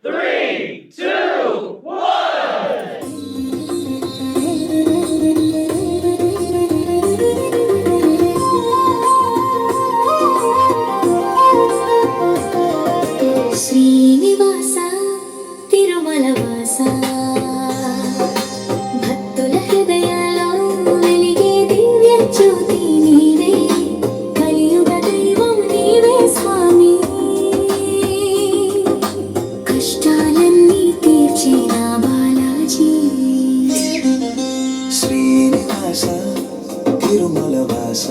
3, 2, 1. శ్రీనివాస తిరుమల వాస భక్తుల హృదయాల్లో వెలిగే దివ్య జ్యోతి నీవే కలియుగ దైవం నీవే స్వామి కష్టాలన్నీ తీర్చిన బాలాజీ శ్రీనివాస తిరుమల వాస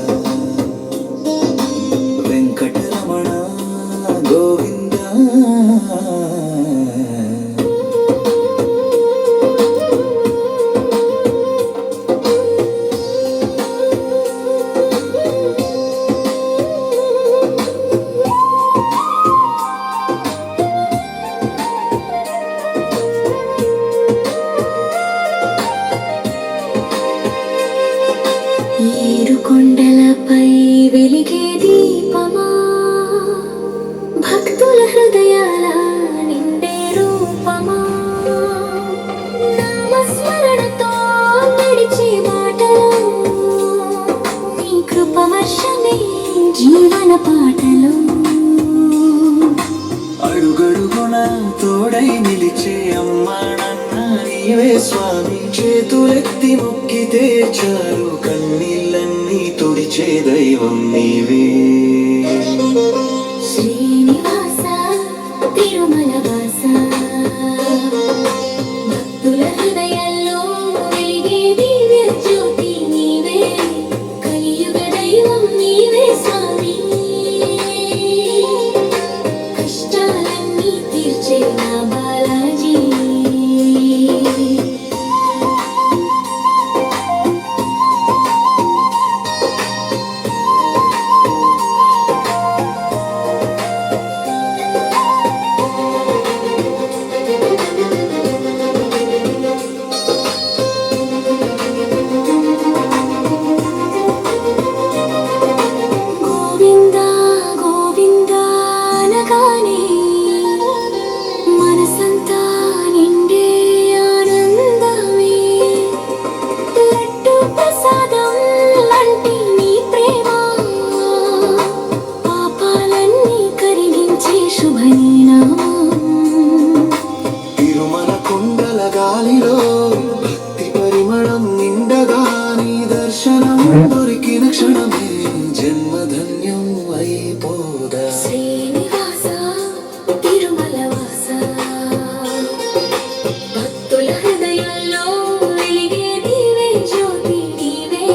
వెంకటరమణ గోవింద ఏరుకొండలపై వెలిగే దీపమా భక్తుల హృదయాల నిండే రూపమా నామస్మరణతో నడిచే బాటలో నీ కృప వర్షమే జీవన పాటలో అడుగడుగున తోడై నిలిచే అమ్మా నాన్న నీవే స్వామి చేతులెత్తి మొక్కితే చాలు కన్నీళ్ళన్నీ తుడిచే దైవం నీవే శ్రీనివాస తిరుమల వాస భక్తుల హృదయాల్లో వెలిగే దివ్య జ్యోతి నీవే కలియుగ దైవం నీవే స్వామి కష్టాలన్నీ తీర్చే నా బాలాజీ గోవిందా గోవిందా అనగానే మనసంతా నిండే ఆనందమే లడ్డు ప్రసాదం లాంటి నీ ప్రేమ పాపాలన్నీ కరిగించే శుభనినామం తిరుమల కొండల గాలిలో భక్తి పరిమళం నిండగా నీ దర్శనం దొరికిన క్షణమే జన్మధన్యం అయిపోదా శ్రీనివాస తిరుమల వాస భక్తుల హృదయాల్లో వెలిగే దివ్య జ్యోతి నీవే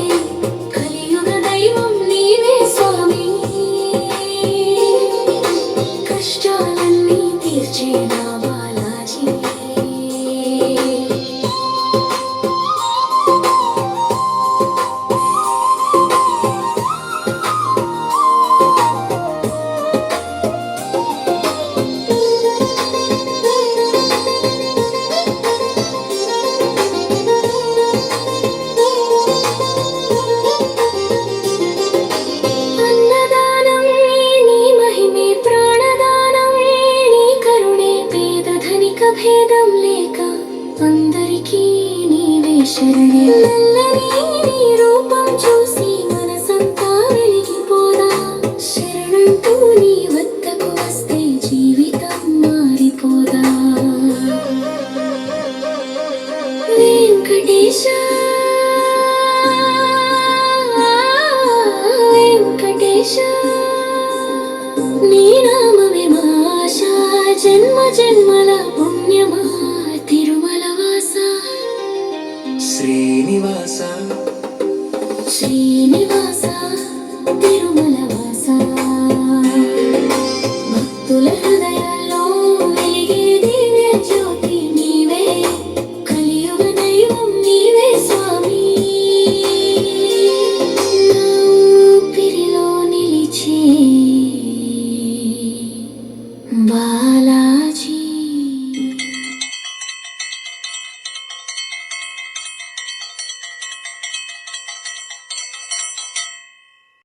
కలియుగ దైవం నీవే స్వామి కష్టాలన్నీ తీర్చే నా బాలాజీ అన్నదానం నీ మహిమే ప్రాణదానం నీ కరుణే పేద ధనిక భేదం లేక అందరికీ నీవే శరణే నల్లని నీ రూపం చూసి